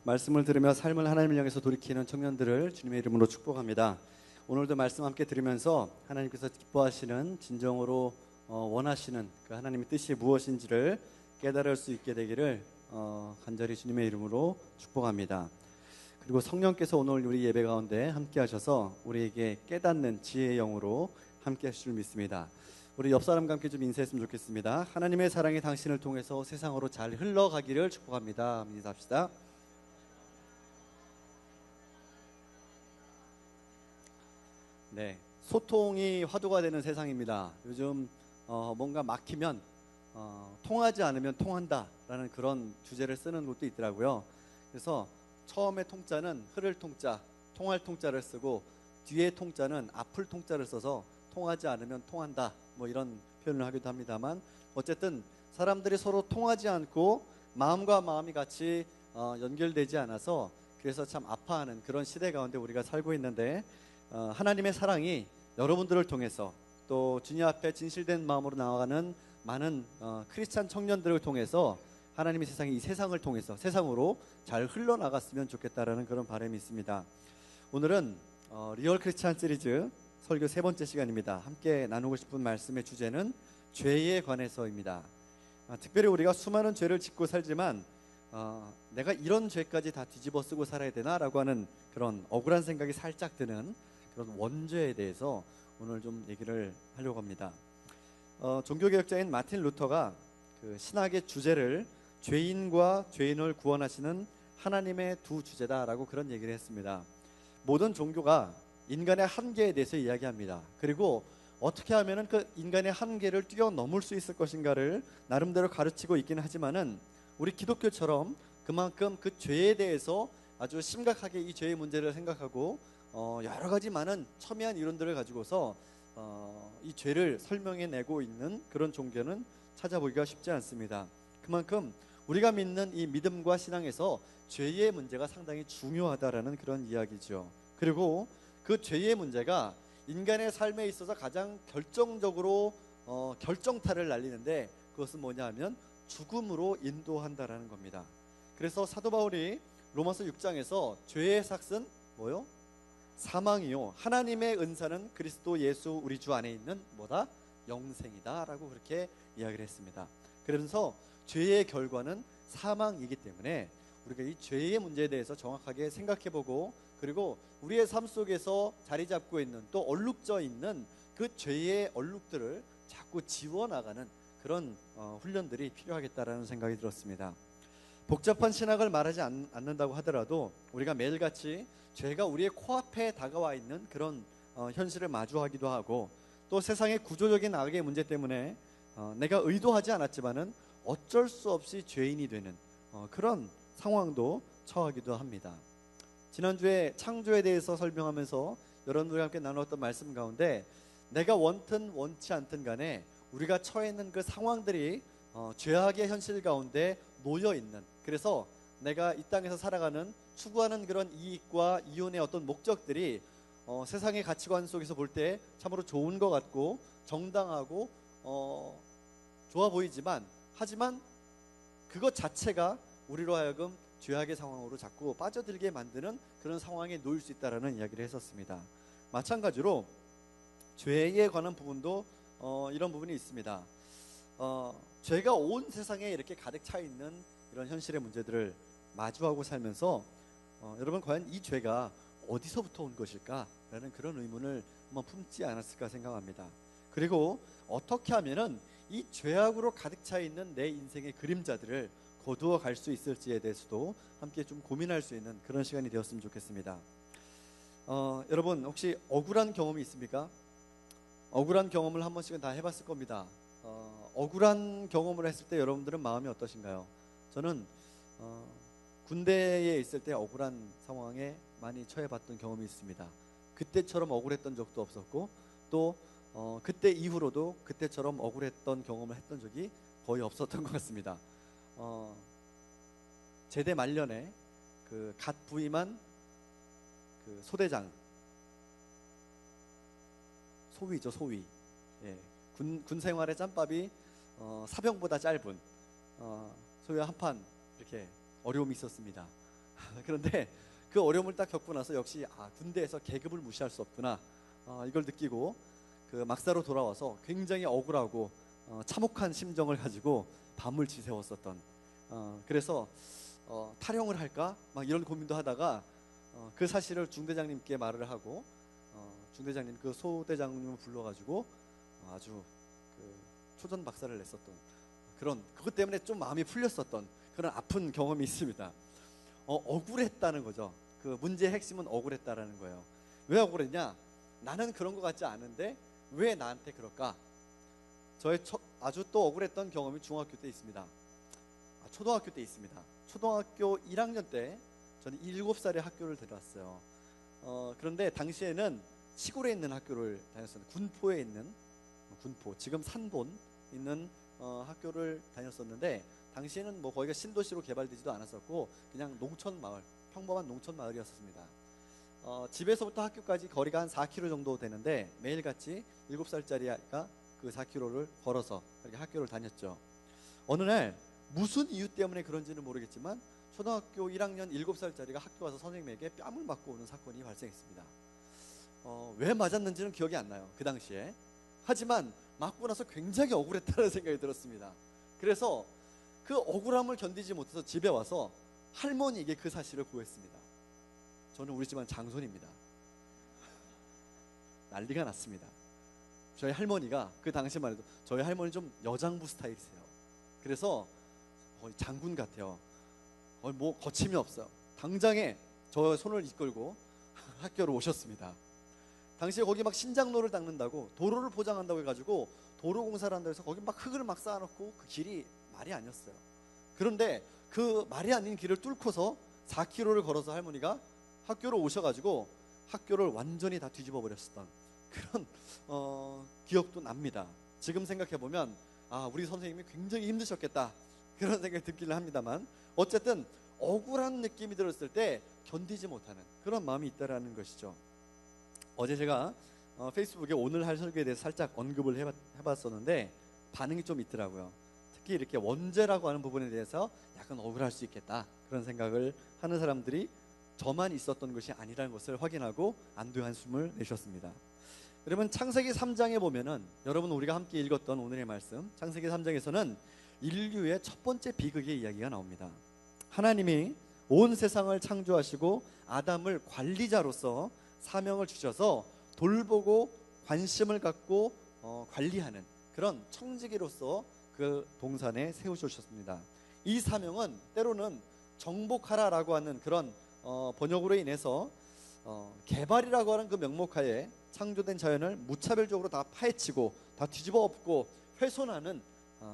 말씀을 들으며 삶을 하나님을 향해서 돌이키는 청년들을 주님의 이름으로 축복합니다. 오늘도 말씀 함께 들으면서 하나님께서 기뻐하시는, 진정으로 원하시는 그 하나님의 뜻이 무엇인지를 깨달을 수 있게 되기를 간절히 주님의 이름으로 축복합니다. 그리고 성령께서 오늘 우리 예배 가운데 함께 하셔서 우리에게 깨닫는 지혜의 영으로 함께 하실 줄 믿습니다. 우리 옆 사람과 함께 좀 인사했으면 좋겠습니다. 하나님의 사랑이 당신을 통해서 세상으로 잘 흘러가기를 축복합니다. 인사합시다. 네, 소통이 화두가 되는 세상입니다. 요즘 뭔가 막히면 통하지 않으면 통한다라는 그런 주제를 쓰는 곳도 있더라고요. 그래서 처음에 통자는 흐를 통자, 통할 통자를 쓰고 뒤에 통자는 아플 통자를 써서 통하지 않으면 통한다, 뭐 이런 표현을 하기도 합니다만, 어쨌든 사람들이 서로 통하지 않고 마음과 마음이 같이 연결되지 않아서 그래서 참 아파하는 그런 시대 가운데 우리가 살고 있는데, 하나님의 사랑이 여러분들을 통해서 또 주님 앞에 진실된 마음으로 나아가는 많은 크리스찬 청년들을 통해서 하나님의 세상이 이 세상을 통해서 세상으로 잘 흘러나갔으면 좋겠다라는 그런 바람이 있습니다. 오늘은 리얼 크리스찬 시리즈 설교 세 번째 시간입니다. 함께 나누고 싶은 말씀의 주제는 죄에 관해서입니다. 특별히 우리가 수많은 죄를 짓고 살지만 내가 이런 죄까지 다 뒤집어 쓰고 살아야 되나? 라고 하는 그런 억울한 생각이 살짝 드는 그런 원죄에 대해서 오늘 좀 얘기를 하려고 합니다. 종교개혁자인 마틴 루터가 그 신학의 주제를 죄인과 죄인을 구원하시는 하나님의 두 주제다라고 그런 얘기를 했습니다. 모든 종교가 인간의 한계에 대해서 이야기합니다. 그리고 어떻게 하면 그 인간의 한계를 뛰어넘을 수 있을 것인가를 나름대로 가르치고 있기는 하지만은, 우리 기독교처럼 그만큼 그 죄에 대해서 아주 심각하게 이 죄의 문제를 생각하고 여러 가지 많은 첨예한 이론들을 가지고서 이 죄를 설명해내고 있는 그런 종교는 찾아보기가 쉽지 않습니다. 그만큼 우리가 믿는 이 믿음과 신앙에서 죄의 문제가 상당히 중요하다라는 그런 이야기죠. 그리고 그 죄의 문제가 인간의 삶에 있어서 가장 결정적으로 결정타를 날리는데, 그것은 뭐냐 하면 죽음으로 인도한다라는 겁니다. 그래서 사도 바울이 로마서 6장에서 죄의 삭은 뭐요? 사망이요, 하나님의 은사는 그리스도 예수 우리 주 안에 있는 뭐다? 영생이다 라고 그렇게 이야기를 했습니다. 그러면서 죄의 결과는 사망이기 때문에 우리가 이 죄의 문제에 대해서 정확하게 생각해보고, 그리고 우리의 삶 속에서 자리 잡고 있는, 또 얼룩져 있는 그 죄의 얼룩들을 자꾸 지워나가는 그런 훈련들이 필요하겠다라는 생각이 들었습니다. 복잡한 신학을 말하지 않는다고 하더라도 우리가 매일같이 죄가 우리의 코앞에 다가와 있는 그런 현실을 마주하기도 하고, 또 세상의 구조적인 악의 문제 때문에 내가 의도하지 않았지만은 어쩔 수 없이 죄인이 되는 그런 상황도 처하기도 합니다. 지난주에 창조에 대해서 설명하면서 여러분들과 함께 나누었던 말씀 가운데, 내가 원든 원치 않든 간에 우리가 처해 있는 그 상황들이 죄악의 현실 가운데 놓여 있는, 그래서 내가 이 땅에서 살아가는 추구하는 그런 이익과 이윤의 어떤 목적들이 세상의 가치관 속에서 볼 때 참으로 좋은 것 같고 정당하고 좋아 보이지만, 하지만 그것 자체가 우리로 하여금 죄악의 상황으로 자꾸 빠져들게 만드는 그런 상황에 놓일 수 있다는 이야기를 했었습니다. 마찬가지로 죄에 관한 부분도 이런 부분이 있습니다. 죄가 온 세상에 이렇게 가득 차 있는 이런 현실의 문제들을 마주하고 살면서 여러분, 과연 이 죄가 어디서부터 온 것일까라는 그런 의문을 한번 품지 않았을까 생각합니다. 그리고 어떻게 하면은 이 죄악으로 가득 차 있는 내 인생의 그림자들을 거두어 갈 수 있을지에 대해서도 함께 좀 고민할 수 있는 그런 시간이 되었으면 좋겠습니다. 여러분, 혹시 억울한 경험이 있습니까? 억울한 경험을 한 번씩은 다 해봤을 겁니다. 억울한 경험을 했을 때 여러분들은 마음이 어떠신가요? 저는 군대에 있을 때 억울한 상황에 많이 처해봤던 경험이 있습니다. 그때처럼 억울했던 적도 없었고, 또 그때 이후로도 그때처럼 억울했던 경험을 했던 적이 거의 없었던 것 같습니다. 제대 말년에 그 갓 부임한 그 소대장, 소위죠, 소위. 예, 군 생활의 짬밥이 사병보다 짧은 소위 한판 이렇게 어려움이 있었습니다. 그런데 그 어려움을 딱 겪고 나서 역시 군대에서 계급을 무시할 수 없구나, 이걸 느끼고 그 막사로 돌아와서 굉장히 억울하고 참혹한 심정을 가지고 밤을 지새웠었던, 그래서 탈영을 할까 막 이런 고민도 하다가 그 사실을 중대장님께 말을 하고, 중대장님 그 소대장님을 불러가지고 아주 그 초전 박사를 냈었던, 그것 때문에 좀 마음이 풀렸었던 그런 아픈 경험이 있습니다. 억울했다는 거죠. 그 문제의 핵심은 억울했다라는 거예요. 왜 억울했냐? 나는 그런 것 같지 않은데 왜 나한테 그럴까? 저의 아주 또 억울했던 경험이 중학교 때 있습니다. 초등학교 때 있습니다. 초등학교 1학년 때 저는 7살에 학교를 들어왔어요. 그런데 당시에는 시골에 있는 학교를 다녔었는데, 군포에 있는, 군포 지금 산본 있는 학교를 다녔었는데, 당시에는 뭐 거기가 신도시로 개발되지도 않았었고 그냥 농촌 마을, 평범한 농촌 마을이었습니다. 집에서부터 학교까지 거리가 한 4km 정도 되는데 매일같이 7살짜리 아이가 그 4km를 걸어서 그렇게 학교를 다녔죠. 어느 날 무슨 이유 때문에 그런지는 모르겠지만 초등학교 1학년 7살짜리가 학교 와서 선생님에게 뺨을 맞고 오는 사건이 발생했습니다. 왜 맞았는지는 기억이 안 나요, 그 당시에. 하지만 맞고 나서 굉장히 억울했다는 생각이 들었습니다. 그래서 그 억울함을 견디지 못해서 집에 와서 할머니에게 그 사실을 고했습니다. 저는 우리 집안 장손입니다. 난리가 났습니다. 저희 할머니가 그 당시만 해도 저희 할머니 좀 여장부 스타일이세요. 그래서 거의 장군 같아요. 뭐 거침이 없어요. 당장에 저 손을 이끌고 학교로 오셨습니다. 당시에 거기 막 신장로를 닦는다고, 도로를 포장한다고 해가지고 도로공사를 한다고 해서 거기 막 흙을 막 쌓아놓고 그 길이 말이 아니었어요. 그런데 그 말이 아닌 길을 뚫고서 4km를 걸어서 할머니가 학교로 오셔가지고 학교를 완전히 다 뒤집어 버렸었던 그런 기억도 납니다. 지금 생각해보면 우리 선생님이 굉장히 힘드셨겠다 그런 생각이 들기는 합니다만, 어쨌든 억울한 느낌이 들었을 때 견디지 못하는 그런 마음이 있다라는 것이죠. 어제 제가 페이스북에 오늘 할 설교에 대해서 살짝 언급을 해봤었는데 반응이 좀 있더라고요. 특히 이렇게 원죄라고 하는 부분에 대해서 약간 억울할 수 있겠다 그런 생각을 하는 사람들이 저만 있었던 것이 아니라는 것을 확인하고 안도의 한숨을 내셨습니다. 여러분, 창세기 3장에 보면은, 여러분 우리가 함께 읽었던 오늘의 말씀 창세기 3장에서는 인류의 첫 번째 비극의 이야기가 나옵니다. 하나님이 온 세상을 창조하시고 아담을 관리자로서 사명을 주셔서 돌보고 관심을 갖고 관리하는 그런 청지기로서 그 동산에 세우셨습니다. 이 사명은 때로는 정복하라라고 하는 그런 번역으로 인해서 개발이라고 하는 그 명목하에 창조된 자연을 무차별적으로 다 파헤치고 다 뒤집어 엎고 훼손하는,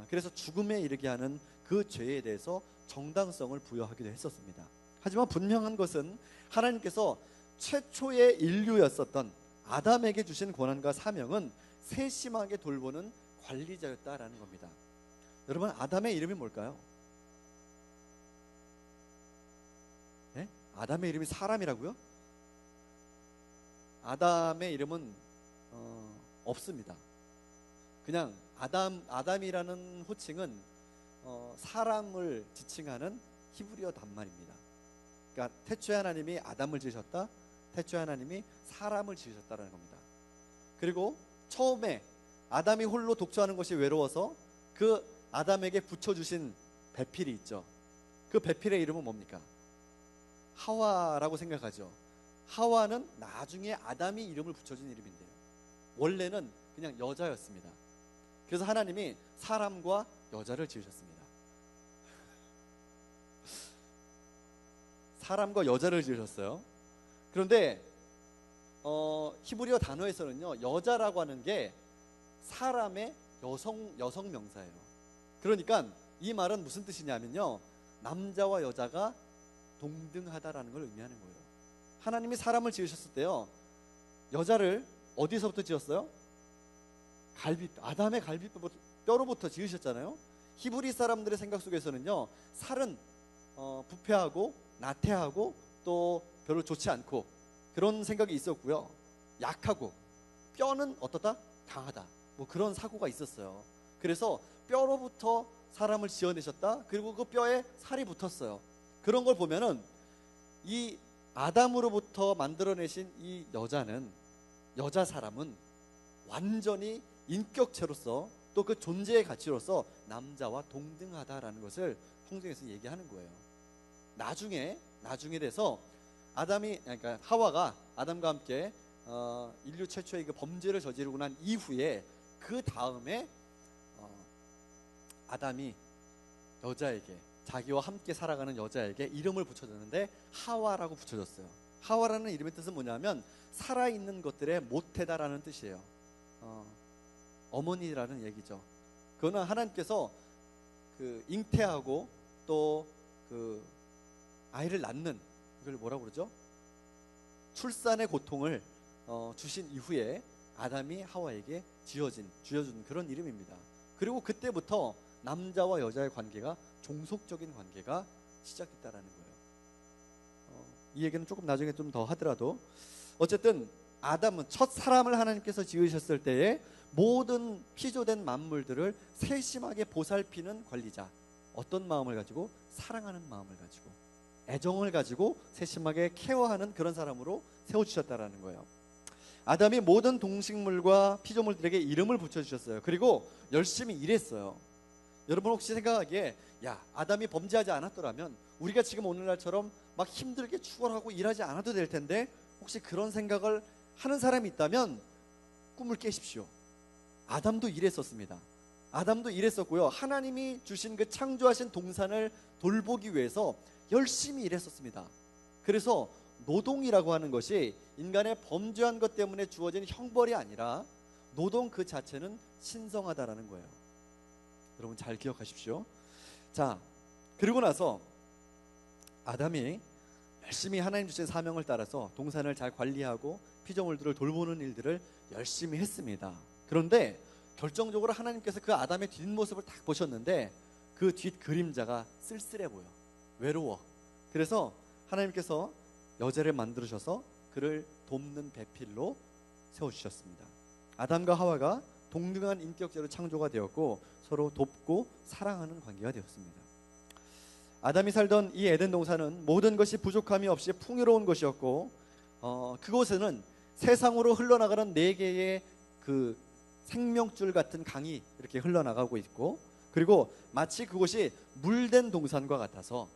그래서 죽음에 이르게 하는 그 죄에 대해서 정당성을 부여하기도 했었습니다. 하지만 분명한 것은 하나님께서 최초의 인류였었던 아담에게 주신 권한과 사명은 세심하게 돌보는 관리자였다라는 겁니다. 여러분, 아담의 이름이 뭘까요? 네? 아담의 이름이 사람이라고요? 아담의 이름은 없습니다. 그냥 아담이라는 호칭은 사람을 지칭하는 히브리어 단말입니다. 그러니까 태초에 하나님이 아담을 지으셨다, 태초에 하나님이 사람을 지으셨다라는 겁니다. 그리고 처음에 아담이 홀로 독처하는 것이 외로워서 그 아담에게 붙여주신 배필이 있죠. 그 배필의 이름은 뭡니까? 하와라고 생각하죠. 하와는 나중에 아담이 이름을 붙여준 이름인데요, 원래는 그냥 여자였습니다. 그래서 하나님이 사람과 여자를 지으셨습니다. 사람과 여자를 지으셨어요. 그런데 히브리어 단어에서는요, 여자라고 하는 게 사람의 여성 명사예요. 그러니까 이 말은 무슨 뜻이냐면요, 남자와 여자가 동등하다라는 걸 의미하는 거예요. 하나님이 사람을 지으셨을 때요, 여자를 어디서부터 지었어요? 아담의 갈비뼈로부터 지으셨잖아요. 히브리 사람들의 생각 속에서는요, 살은 부패하고 나태하고 또 별로 좋지 않고 그런 생각이 있었고요, 약하고 뼈는 어떻다? 강하다, 뭐 그런 사고가 있었어요. 그래서 뼈로부터 사람을 지어내셨다. 그리고 그 뼈에 살이 붙었어요. 그런 걸 보면은 이 아담으로부터 만들어내신 이 여자 사람은 완전히 인격체로서 또 그 존재의 가치로서 남자와 동등하다라는 것을 성경에서 얘기하는 거예요. 나중에 돼서 그러니까 하와가 아담과 함께 인류 최초의 그 범죄를 저지르고 난 이후에 그 다음에 아담이 여자에게, 자기와 함께 살아가는 여자에게 이름을 붙여줬는데 하와라고 붙여줬어요. 하와라는 이름의 뜻은 뭐냐면 살아있는 것들의 모태다라는 뜻이에요. 어머니라는 얘기죠. 그거는 하나님께서 그 잉태하고 또 그 아이를 낳는, 이걸 뭐라고 그러죠? 출산의 고통을 주신 이후에 아담이 하와에게 지어준 그런 이름입니다. 그리고 그때부터 남자와 여자의 관계가 종속적인 관계가 시작됐다라는 거예요. 이 얘기는 조금 나중에 좀 더 하더라도 어쨌든 아담은 첫 사람을 하나님께서 지으셨을 때에 모든 피조된 만물들을 세심하게 보살피는 관리자, 어떤 마음을 가지고? 사랑하는 마음을 가지고, 애정을 가지고 세심하게 케어하는 그런 사람으로 세워주셨다라는 거예요. 아담이 모든 동식물과 피조물들에게 이름을 붙여주셨어요. 그리고 열심히 일했어요. 여러분 혹시 생각하기에 아담이 범죄하지 않았더라면 우리가 지금 오늘날처럼 막 힘들게 추월하고 일하지 않아도 될 텐데, 혹시 그런 생각을 하는 사람이 있다면 꿈을 깨십시오. 아담도 일했었습니다. 아담도 일했었고요. 하나님이 주신 그 창조하신 동산을 돌보기 위해서 열심히 일했었습니다. 그래서 노동이라고 하는 것이 인간의 범죄한 것 때문에 주어진 형벌이 아니라 노동 그 자체는 신성하다라는 거예요. 여러분 잘 기억하십시오. 자, 그리고 나서 아담이 열심히 하나님 주신 사명을 따라서 동산을 잘 관리하고 피조물들을 돌보는 일들을 열심히 했습니다. 그런데 결정적으로 하나님께서 그 아담의 뒷모습을 딱 보셨는데 그 뒷 그림자가 쓸쓸해 보여, 외로워. 그래서 하나님께서 여자를 만들으셔서 그를 돕는 배필로 세워주셨습니다. 아담과 하와가 동등한 인격체로 창조가 되었고 서로 돕고 사랑하는 관계가 되었습니다. 아담이 살던 이 에덴 동산은 모든 것이 부족함이 없이 풍요로운 것이었고 그곳에는 세상으로 흘러나가는 4개의 그 생명줄 같은 강이 이렇게 흘러나가고 있고, 그리고 마치 그곳이 물된 동산과 같아서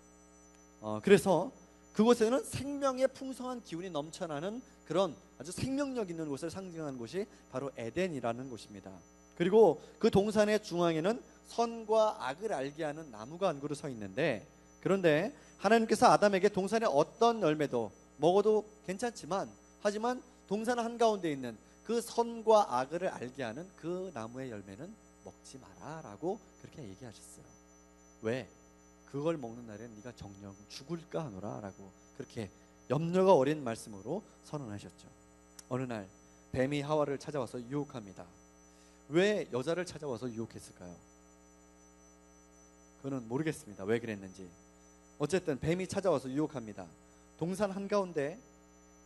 그래서 그곳에는 생명의 풍성한 기운이 넘쳐나는 그런 아주 생명력 있는 곳을 상징하는 곳이 바로 에덴이라는 곳입니다. 그리고 그 동산의 중앙에는 선과 악을 알게 하는 나무가 한 그루 서 있는데, 그런데 하나님께서 아담에게 동산의 어떤 열매도 먹어도 괜찮지만, 하지만 동산 한가운데 있는 그 선과 악을 알게 하는 그 나무의 열매는 먹지 마라 라고 그렇게 얘기하셨어요. 왜? 그걸 먹는 날엔 네가 정녕 죽을까 하노라 라고 그렇게 염려가 어린 말씀으로 선언하셨죠. 어느 날 뱀이 하와를 찾아와서 유혹합니다. 왜 여자를 찾아와서 유혹했을까요? 그거는 모르겠습니다. 왜 그랬는지. 어쨌든 뱀이 찾아와서 유혹합니다. 동산 한가운데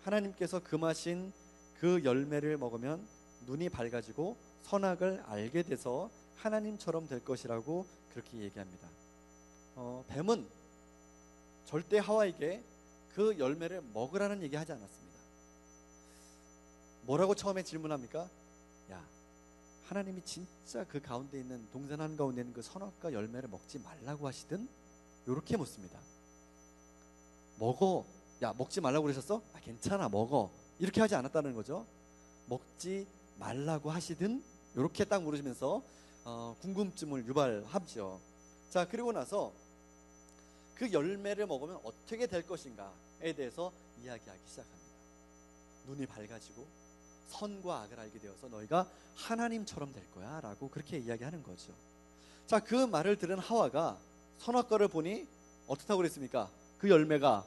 하나님께서 금하신 그 열매를 먹으면 눈이 밝아지고 선악을 알게 돼서 하나님처럼 될 것이라고 그렇게 얘기합니다. 뱀은 절대 하와에게 그 열매를 먹으라는 얘기 하지 않았습니다. 뭐라고 처음에 질문합니까? 하나님이 진짜 그 가운데 있는 동산 한가운데 있는 그 선악과 열매를 먹지 말라고 하시든? 이렇게 묻습니다. 먹지 말라고 그러셨어? 괜찮아, 먹어. 이렇게 하지 않았다는 거죠. 먹지 말라고 하시든? 이렇게 딱 물으시면서 궁금증을 유발하죠. 자, 그리고 나서 그 열매를 먹으면 어떻게 될 것인가에 대해서 이야기하기 시작합니다. 눈이 밝아지고 선과 악을 알게 되어서 너희가 하나님처럼 될 거야 라고 그렇게 이야기하는 거죠. 자, 그 말을 들은 하와가 선악과를 보니 어떻다고 그랬습니까? 그 열매가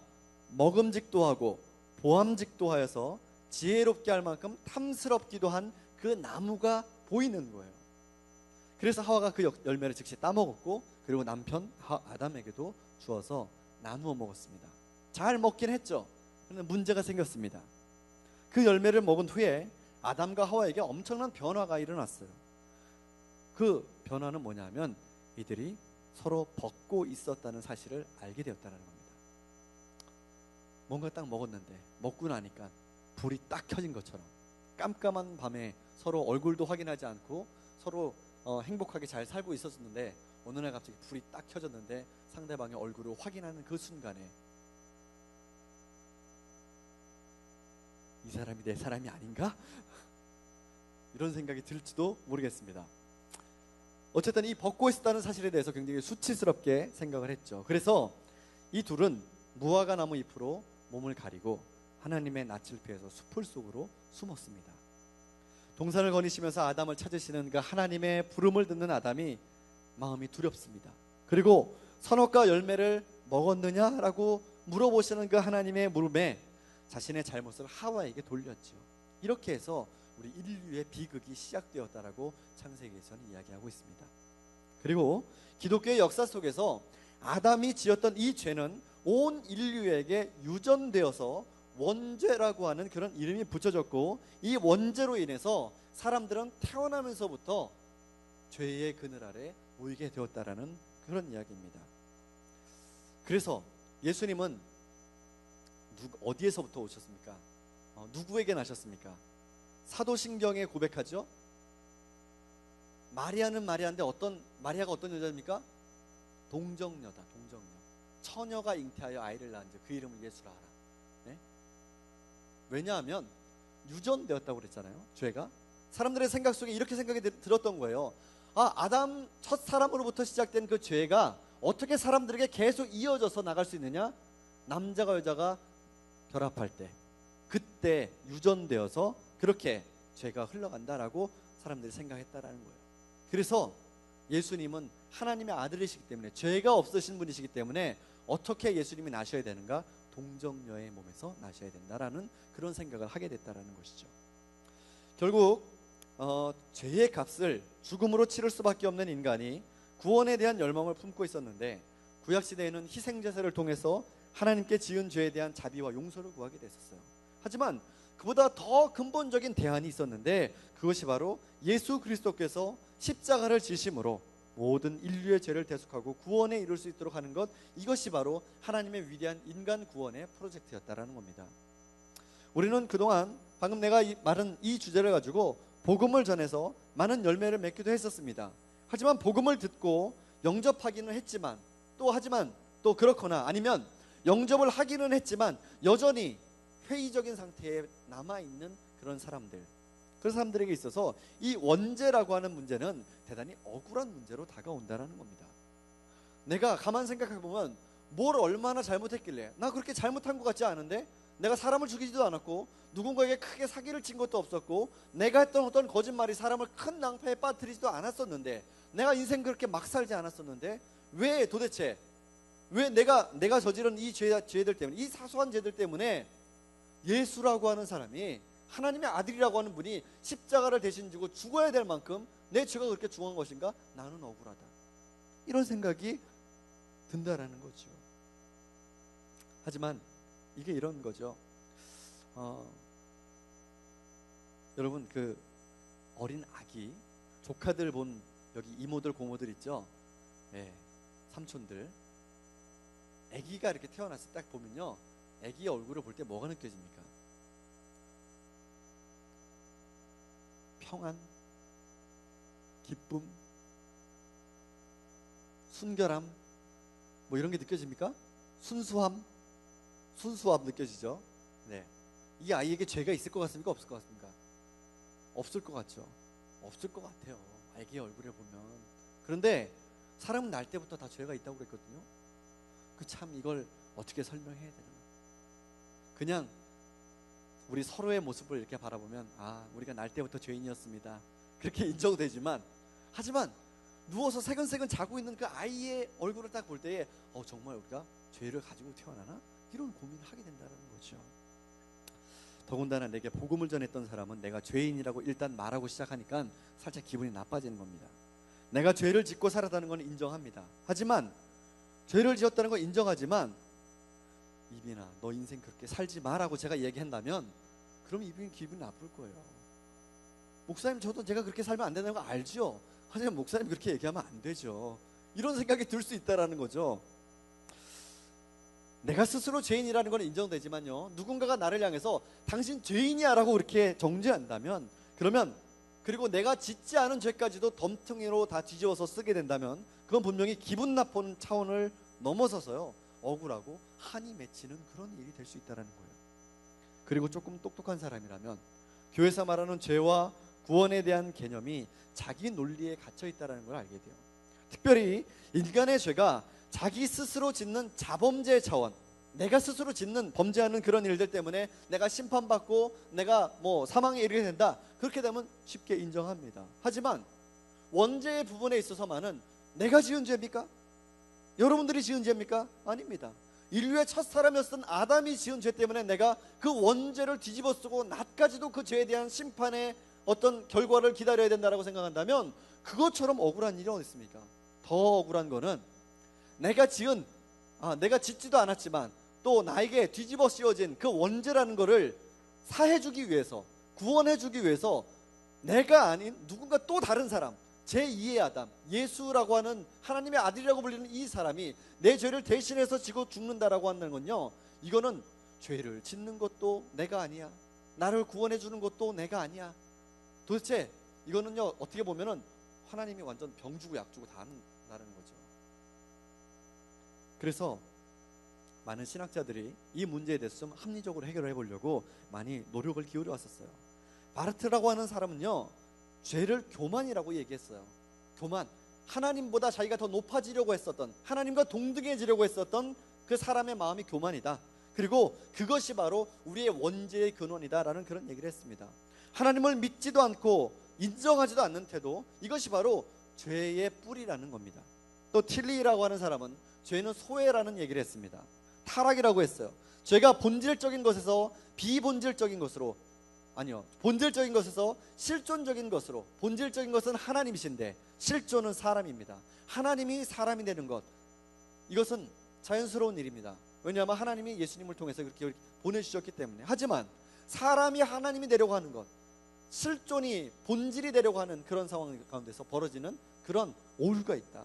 먹음직도 하고 보암직도 하여서 지혜롭게 할 만큼 탐스럽기도 한 그 나무가 보이는 거예요. 그래서 하와가 그 열매를 즉시 따먹었고, 그리고 남편 아담에게도 주어서 나누어 먹었습니다. 잘 먹긴 했죠. 그런데 문제가 생겼습니다. 그 열매를 먹은 후에 아담과 하와에게 엄청난 변화가 일어났어요. 그 변화는 뭐냐면 이들이 서로 벗고 있었다는 사실을 알게 되었다는 겁니다. 뭔가 딱 먹었는데 먹고 나니까 불이 딱 켜진 것처럼 깜깜한 밤에 서로 얼굴도 확인하지 않고 서로 행복하게 잘 살고 있었는데 어느 날 갑자기 불이 딱 켜졌는데 상대방의 얼굴을 확인하는 그 순간에 이 사람이 내 사람이 아닌가? 이런 생각이 들지도 모르겠습니다. 어쨌든 이 벗고 있었다는 사실에 대해서 굉장히 수치스럽게 생각을 했죠. 그래서 이 둘은 무화과 나무 잎으로 몸을 가리고 하나님의 낯을 피해서 숲을 속으로 숨었습니다. 동산을 거니시면서 아담을 찾으시는 그 하나님의 부름을 듣는 아담이 마음이 두렵습니다. 그리고 선악과 열매를 먹었느냐라고 물어보시는 그 하나님의 물음에 자신의 잘못을 하와에게 돌렸죠. 이렇게 해서 우리 인류의 비극이 시작되었다라고 창세기에서는 이야기하고 있습니다. 그리고 기독교의 역사 속에서 아담이 지었던 이 죄는 온 인류에게 유전되어서 원죄라고 하는 그런 이름이 붙여졌고, 이 원죄로 인해서 사람들은 태어나면서부터 죄의 그늘 아래 놓이게 되었다라는 그런 이야기입니다. 그래서 예수님은 어디에서부터 오셨습니까? 누구에게 나셨습니까? 사도신경에 고백하죠. 마리아는 마리아인데 마리아가 어떤 여자입니까? 동정녀다. 동정녀. 처녀가 잉태하여 아이를 낳은 그 이름을 예수라 하라. 네? 왜냐하면 유전되었다고 그랬잖아요. 죄가. 사람들의 생각 속에 이렇게 생각이 들었던 거예요. 아담 첫 사람으로부터 시작된 그 죄가 어떻게 사람들에게 계속 이어져서 나갈 수 있느냐? 남자가 여자가 결합할 때, 그때 유전되어서 그렇게 죄가 흘러간다라고 사람들이 생각했다라는 거예요. 그래서 예수님은 하나님의 아들이시기 때문에, 죄가 없으신 분이시기 때문에 어떻게 예수님이 나셔야 되는가? 동정녀의 몸에서 나셔야 된다라는 그런 생각을 하게 됐다라는 것이죠. 결국 죄의 값을 죽음으로 치를 수밖에 없는 인간이 구원에 대한 열망을 품고 있었는데, 구약시대에는 희생제사를 통해서 하나님께 지은 죄에 대한 자비와 용서를 구하게 됐었어요. 하지만 그보다 더 근본적인 대안이 있었는데, 그것이 바로 예수 그리스도께서 십자가를 지심으로 모든 인류의 죄를 대속하고 구원에 이룰 수 있도록 하는 것, 이것이 바로 하나님의 위대한 인간 구원의 프로젝트였다라는 겁니다. 우리는 그동안 방금 내가 말한 이 주제를 가지고 복음을 전해서 많은 열매를 맺기도 했었습니다. 하지만 복음을 듣고 영접하기는 했지만 또 그렇거나 아니면 영접을 하기는 했지만 여전히 회의적인 상태에 남아있는 그런 사람들에게 있어서 이 원죄라고 하는 문제는 대단히 억울한 문제로 다가온다는 겁니다. 내가 가만 생각해보면 뭘 얼마나 잘못했길래, 나 그렇게 잘못한 것 같지 않은데, 내가 사람을 죽이지도 않았고 누군가에게 크게 사기를 친 것도 없었고 내가 했던 어떤 거짓말이 사람을 큰 낭패에 빠뜨리지도 않았었는데, 내가 인생 그렇게 막 살지 않았었는데 왜 도대체 내가 저지른 이 죄들 때문에, 이 사소한 죄들 때문에 예수라고 하는 사람이, 하나님의 아들이라고 하는 분이 십자가를 대신 지고 죽어야 될 만큼 내 죄가 그렇게 중요한 것인가? 나는 억울하다. 이런 생각이 든다라는 거죠. 하지만 이게 이런 거죠. 여러분, 그 어린 아기, 조카들 본 여기 이모들 고모들 있죠? 네, 삼촌들. 아기가 이렇게 태어났을 때 딱 보면요, 아기의 얼굴을 볼 때 뭐가 느껴집니까? 평안, 기쁨, 순결함, 뭐 이런 게 느껴집니까? 순수함 느껴지죠? 네. 이 아이에게 죄가 있을 것 같습니까? 없을 것 같습니까? 없을 것 같죠? 없을 것 같아요. 아기의 얼굴에 보면. 그런데 사람은 날 때부터 다 죄가 있다고 그랬거든요. 참 이걸 어떻게 설명해야 되나? 그냥 우리 서로의 모습을 이렇게 바라보면 우리가 날 때부터 죄인이었습니다, 그렇게 인정되지만, 하지만 누워서 새근새근 자고 있는 그 아이의 얼굴을 딱 볼 때에 정말 우리가 죄를 가지고 태어나나? 이런 고민을 하게 된다는 거죠. 더군다나 내게 복음을 전했던 사람은 내가 죄인이라고 일단 말하고 시작하니까 살짝 기분이 나빠지는 겁니다. 내가 죄를 짓고 살았다는 건 인정합니다. 하지만 죄를 지었다는 건 인정하지만, 이빈아 너 인생 그렇게 살지 마라고 제가 얘기한다면 그럼 이빈이 기분이 나쁠 거예요. 목사님, 저도 제가 그렇게 살면 안 된다는 거 알죠? 하지만 목사님 그렇게 얘기하면 안 되죠. 이런 생각이 들 수 있다라는 거죠. 내가 스스로 죄인이라는 건 인정되지만요, 누군가가 나를 향해서 당신 죄인이야 라고 그렇게 정죄한다면, 그리고 내가 짓지 않은 죄까지도 덤텅이로 다 뒤집어서 쓰게 된다면, 그건 분명히 기분 나쁜 차원을 넘어서서요, 억울하고 한이 맺히는 그런 일이 될 수 있다는 거예요. 그리고 조금 똑똑한 사람이라면 교회에서 말하는 죄와 구원에 대한 개념이 자기 논리에 갇혀 있다는 걸 알게 돼요. 특별히 인간의 죄가 자기 스스로 짓는 자범죄 차원, 내가 스스로 짓는 범죄하는 그런 일들 때문에 내가 심판받고 내가 사망에 이르게 된다, 그렇게 되면 쉽게 인정합니다. 하지만 원죄의 부분에 있어서만은 내가 지은 죄입니까? 여러분들이 지은 죄입니까? 아닙니다. 인류의 첫 사람이었던 아담이 지은 죄 때문에 내가 그 원죄를 뒤집어 쓰고 나까지도 그 죄에 대한 심판의 어떤 결과를 기다려야 된다라고 생각한다면, 그것처럼 억울한 일이 어디 있습니까? 더 억울한 거는 내가 짓지도 않았지만 또 나에게 뒤집어 씌워진 그 원죄라는 거를 사해주기 위해서, 구원해주기 위해서 내가 아닌 누군가 또 다른 사람, 제2의 아담, 예수라고 하는 하나님의 아들이라고 불리는 이 사람이 내 죄를 대신해서 지고 죽는다라고 하는 건요, 이거는 죄를 짓는 것도 내가 아니야, 나를 구원해 주는 것도 내가 아니야. 도대체 이거는요, 어떻게 보면은 하나님이 완전 병 주고 약 주고 다 한다는 거죠. 그래서 많은 신학자들이 이 문제에 대해서 좀 합리적으로 해결해 보려고 많이 노력을 기울여 왔었어요. 바르트라고 하는 사람은요, 죄를 교만이라고 얘기했어요. 교만, 하나님보다 자기가 더 높아지려고 했었던, 하나님과 동등해지려고 했었던 그 사람의 마음이 교만이다. 그리고 그것이 바로 우리의 원죄의 근원이다라는 그런 얘기를 했습니다. 하나님을 믿지도 않고 인정하지도 않는 태도, 이것이 바로 죄의 뿌리라는 겁니다. 또 틸리라고 하는 사람은 죄는 소외라는 얘기를 했습니다. 타락이라고 했어요. 죄가 본질적인 것에서 비본질적인 것으로, 본질적인 것에서 실존적인 것으로, 본질적인 것은 하나님이신데 실존은 사람입니다. 하나님이 사람이 되는 것, 이것은 자연스러운 일입니다. 왜냐하면 하나님이 예수님을 통해서 그렇게 보내주셨기 때문에. 하지만 사람이 하나님이 되려고 하는 것, 실존이 본질이 되려고 하는 그런 상황 가운데서 벌어지는 그런 오류가 있다.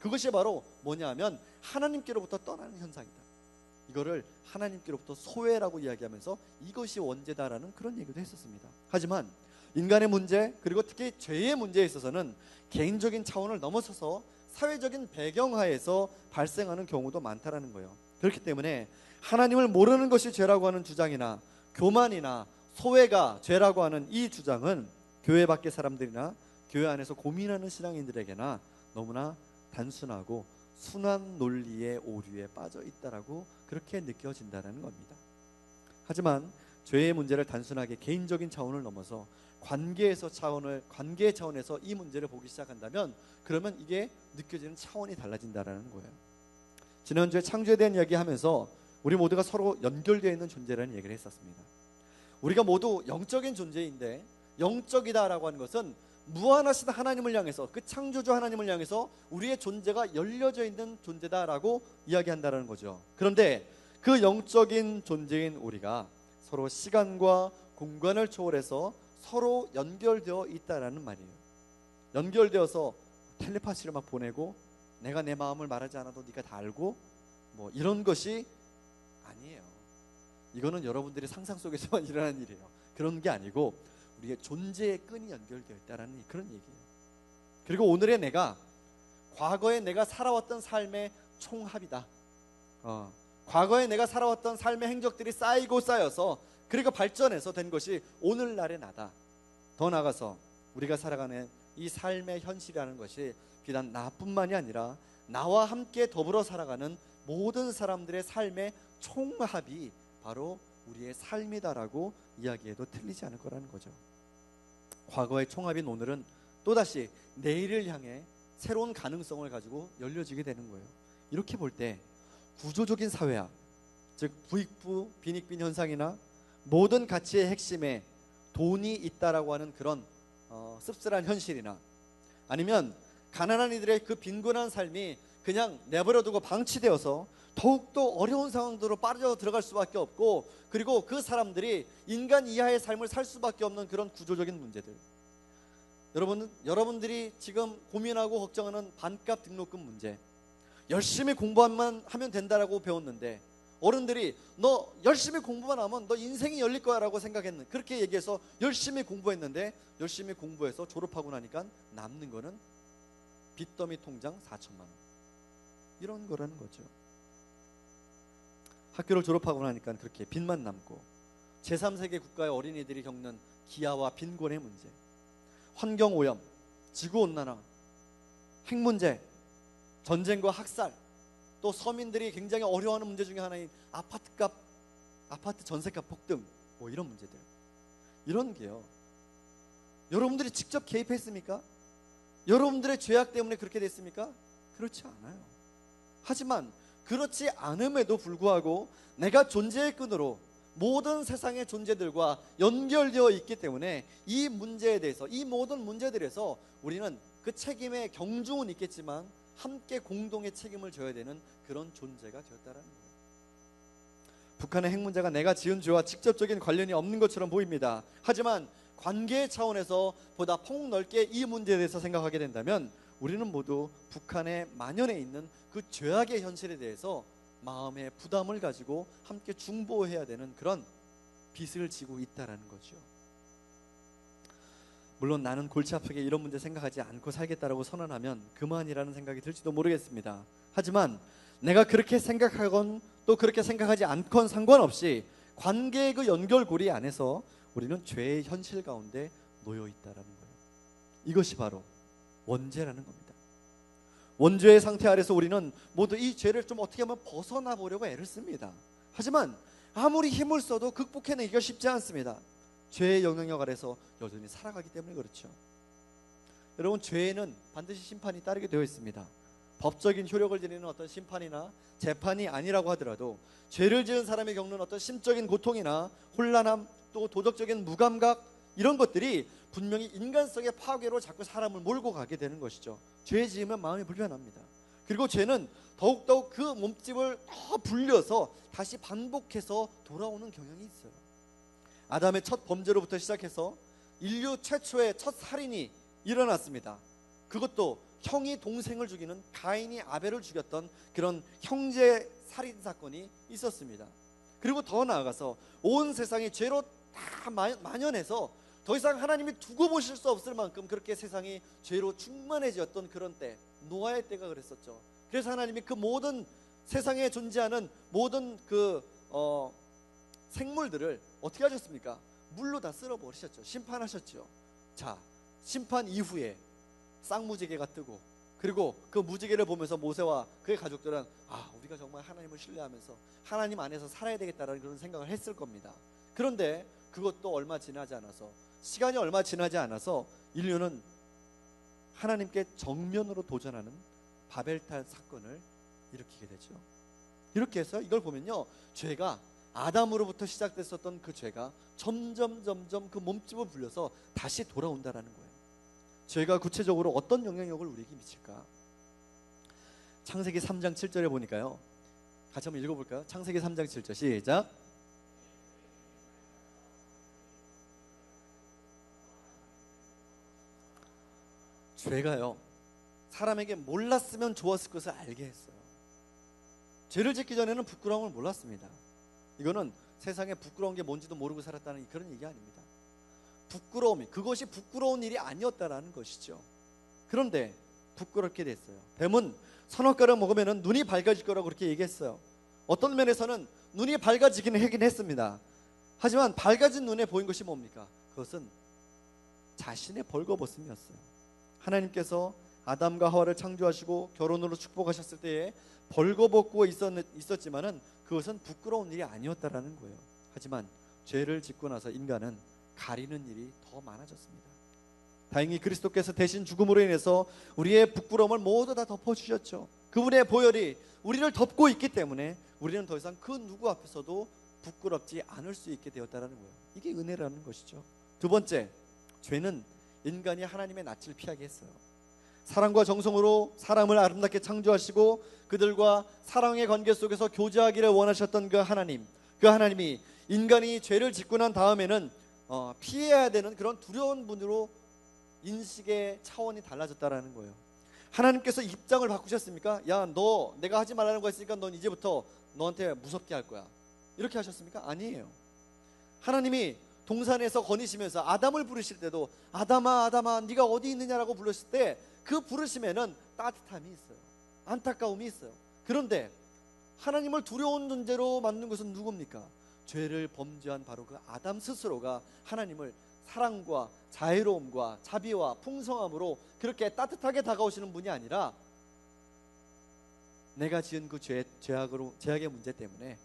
그것이 바로 뭐냐면 하나님께로부터 떠나는 현상이다. 이거를 하나님께로부터 소외라고 이야기하면서 이것이 원죄다라는 그런 얘기도 했었습니다. 하지만 인간의 문제, 그리고 특히 죄의 문제에 있어서는 개인적인 차원을 넘어서서 사회적인 배경하에서 발생하는 경우도 많다라는 거예요. 그렇기 때문에 하나님을 모르는 것이 죄라고 하는 주장이나 교만이나 소외가 죄라고 하는 이 주장은 교회 밖의 사람들이나 교회 안에서 고민하는 신앙인들에게나 너무나 단순하고 순환 논리의 오류에 빠져 있다라고 그렇게 느껴진다는 겁니다. 하지만 죄의 문제를 단순하게 개인적인 차원을 넘어서 관계의 차원에서 이 문제를 보기 시작한다면, 그러면 이게 느껴지는 차원이 달라진다는 거예요. 지난주에 창조에 대한 이야기하면서 우리 모두가 서로 연결되어 있는 존재라는 얘기를 했었습니다. 우리가 모두 영적인 존재인데, 영적이다라고 하는 것은 무한하신 하나님을 향해서, 그 창조주 하나님을 향해서 우리의 존재가 열려져 있는 존재다라고 이야기한다는 거죠. 그런데 그 영적인 존재인 우리가 서로 시간과 공간을 초월해서 서로 연결되어 있다라는 말이에요. 연결되어서 텔레파시를 막 보내고 내가 내 마음을 말하지 않아도 네가 다 알고 이런 것이 아니에요. 이거는 여러분들이 상상 속에서만 일어나는 일이에요. 그런 게 아니고 우리의 존재의 끈이 연결되어 있다는 그런 얘기예요. 그리고 오늘의 내가 과거에 내가 살아왔던 삶의 총합이다. 과거에 내가 살아왔던 삶의 행적들이 쌓이고 쌓여서 그리고 발전해서 된 것이 오늘날의 나다. 더 나아가서 우리가 살아가는 이 삶의 현실이라는 것이 비단 나뿐만이 아니라 나와 함께 더불어 살아가는 모든 사람들의 삶의 총합이 바로 우리의 삶이다라고 이야기해도 틀리지 않을 거라는 거죠. 과거의 총합인 오늘은 또다시 내일을 향해 새로운 가능성을 가지고 열려지게 되는 거예요. 이렇게 볼 때 구조적인 사회학, 즉 부익부 빈익빈 현상이나 모든 가치의 핵심에 돈이 있다라고 하는 그런 씁쓸한 현실이나, 아니면 가난한 이들의 그 빈곤한 삶이 그냥 내버려두고 방치되어서 더욱더 어려운 상황으로 빠져 들어갈 수밖에 없고, 그리고 그 사람들이 인간 이하의 삶을 살 수밖에 없는 그런 구조적인 문제들, 여러분들이 지금 고민하고 걱정하는 반값 등록금 문제, 열심히 공부만 하면 된다라고 배웠는데 어른들이 너 열심히 공부만 하면 너 인생이 열릴 거야 라고 생각했는, 그렇게 얘기해서 열심히 공부했는데 열심히 공부해서 졸업하고 나니까 남는 거는 빚더미 통장 4천만 원, 이런 거라는 거죠. 학교를 졸업하고 나니까 그렇게 빚만 남고, 제3세계 국가의 어린이들이 겪는 기아와 빈곤의 문제, 환경오염, 지구온난화, 핵 문제, 전쟁과 학살, 또 서민들이 굉장히 어려워하는 문제 중에 하나인 아파트값, 아파트 전세값 폭등, 뭐 이런 문제들, 이런 게요, 여러분들이 직접 개입했습니까? 여러분들의 죄악 때문에 그렇게 됐습니까? 그렇지 않아요. 하지만 그렇지 않음에도 불구하고 내가 존재의 끈으로 모든 세상의 존재들과 연결되어 있기 때문에 이 문제에 대해서, 이 모든 문제들에서 우리는 그 책임의 경중은 있겠지만 함께 공동의 책임을 져야 되는 그런 존재가 되었다라는 거예요. 북한의 핵 문제가 내가 지은 죄와 직접적인 관련이 없는 것처럼 보입니다. 하지만 관계의 차원에서 보다 폭넓게 이 문제에 대해서 생각하게 된다면 우리는 모두 북한에 만연해 있는 그 죄악의 현실에 대해서 마음의 부담을 가지고 함께 중보해야 되는 그런 빚을 지고 있다라는 거죠. 물론 나는 골치 아프게 이런 문제 생각하지 않고 살겠다라고 선언하면 그만이라는 생각이 들지도 모르겠습니다. 하지만 내가 그렇게 생각하건 또 그렇게 생각하지 않건 상관없이 관계의 그 연결고리 안에서 우리는 죄의 현실 가운데 놓여 있다라는 거예요. 이것이 바로 원죄라는 겁니다. 원죄의 상태 아래서 우리는 모두 이 죄를 좀 어떻게 하면 벗어나 보려고 애를 씁니다. 하지만 아무리 힘을 써도 극복해내기가 쉽지 않습니다. 죄의 영향력 아래서 여전히 살아가기 때문에 그렇죠. 여러분, 죄에는 반드시 심판이 따르게 되어 있습니다. 법적인 효력을 지니는 어떤 심판이나 재판이 아니라고 하더라도 죄를 지은 사람이 겪는 어떤 심적인 고통이나 혼란함, 또 도덕적인 무감각, 이런 것들이 분명히 인간성의 파괴로 자꾸 사람을 몰고 가게 되는 것이죠. 죄 지으면 마음이 불편합니다. 그리고 죄는 더욱더욱 그 몸집을 더 불려서 다시 반복해서 돌아오는 경향이 있어요. 아담의 첫 범죄로부터 시작해서 인류 최초의 첫 살인이 일어났습니다. 그것도 형이 동생을 죽이는 가인이 아벨을 죽였던 그런 형제 살인 사건이 있었습니다. 그리고 더 나아가서 온 세상이 죄로 다 만연해서 더 이상 하나님이 두고 보실 수 없을 만큼 그렇게 세상이 죄로 충만해졌던 그런 때, 노아의 때가 그랬었죠. 그래서 하나님이 그 모든 세상에 존재하는 모든 그 생물들을 어떻게 하셨습니까? 물로 다 쓸어버리셨죠. 심판하셨죠. 자, 심판 이후에 쌍무지개가 뜨고, 그리고 그 무지개를 보면서 모세와 그의 가족들은 우리가 정말 하나님을 신뢰하면서 하나님 안에서 살아야 되겠다라는 그런 생각을 했을 겁니다. 그런데 그것도 얼마 지나지 않아서, 시간이 얼마 지나지 않아서 인류는 하나님께 정면으로 도전하는 바벨탑 사건을 일으키게 되죠. 이렇게 해서 이걸 보면요, 죄가 아담으로부터 시작됐었던 그 죄가 점점 그 몸집을 불려서 다시 돌아온다라는 거예요. 죄가 구체적으로 어떤 영향력을 우리에게 미칠까? 창세기 3장 7절에 보니까요, 같이 한번 읽어볼까요? 창세기 3장 7절 시작. 죄가요, 사람에게 몰랐으면 좋았을 것을 알게 했어요. 죄를 짓기 전에는 부끄러움을 몰랐습니다. 이거는 세상에 부끄러운 게 뭔지도 모르고 살았다는 그런 얘기 아닙니다. 부끄러움이, 그것이 부끄러운 일이 아니었다라는 것이죠. 그런데 부끄럽게 됐어요. 뱀은 선악과를 먹으면 눈이 밝아질 거라고 그렇게 얘기했어요. 어떤 면에서는 눈이 밝아지기는 하긴 했습니다. 하지만 밝아진 눈에 보인 것이 뭡니까? 그것은 자신의 벌거벗음이었어요. 하나님께서 아담과 하와를 창조하시고 결혼으로 축복하셨을 때에 벌거벗고 있었지만은 그것은 부끄러운 일이 아니었다라는 거예요. 하지만 죄를 짓고 나서 인간은 가리는 일이 더 많아졌습니다. 다행히 그리스도께서 대신 죽음으로 인해서 우리의 부끄러움을 모두 다 덮어주셨죠. 그분의 보혈이 우리를 덮고 있기 때문에 우리는 더 이상 그 누구 앞에서도 부끄럽지 않을 수 있게 되었다는 거예요. 이게 은혜라는 것이죠. 두 번째, 죄는 인간이 하나님의 낯을 피하게 했어요. 사랑과 정성으로 사람을 아름답게 창조하시고 그들과 사랑의 관계 속에서 교제하기를 원하셨던 그 하나님이 인간이 죄를 짓고 난 다음에는 피해야 되는 그런 두려운 분으로 인식의 차원이 달라졌다라는 거예요. 하나님께서 입장을 바꾸셨습니까? 야, 너 내가 하지 말라는 거 있으니까 넌 이제부터 너한테 무섭게 할 거야, 이렇게 하셨습니까? 아니에요. 하나님이 동산에서 거니시면서 아담을 부르실 때도 아담아 아담아 네가 어디 있느냐라고 불렀을 때 그 부르심에는 따뜻함이 있어요. 안타까움이 있어요. 그런데 하나님을 두려운 존재로 만든 것은 누굽니까? 죄를 범죄한 바로 그 아담 스스로가 하나님을 사랑과 자애로움과 자비와 풍성함으로 그렇게 따뜻하게 다가오시는 분이 아니라 내가 지은 그 죄악의 문제 때문에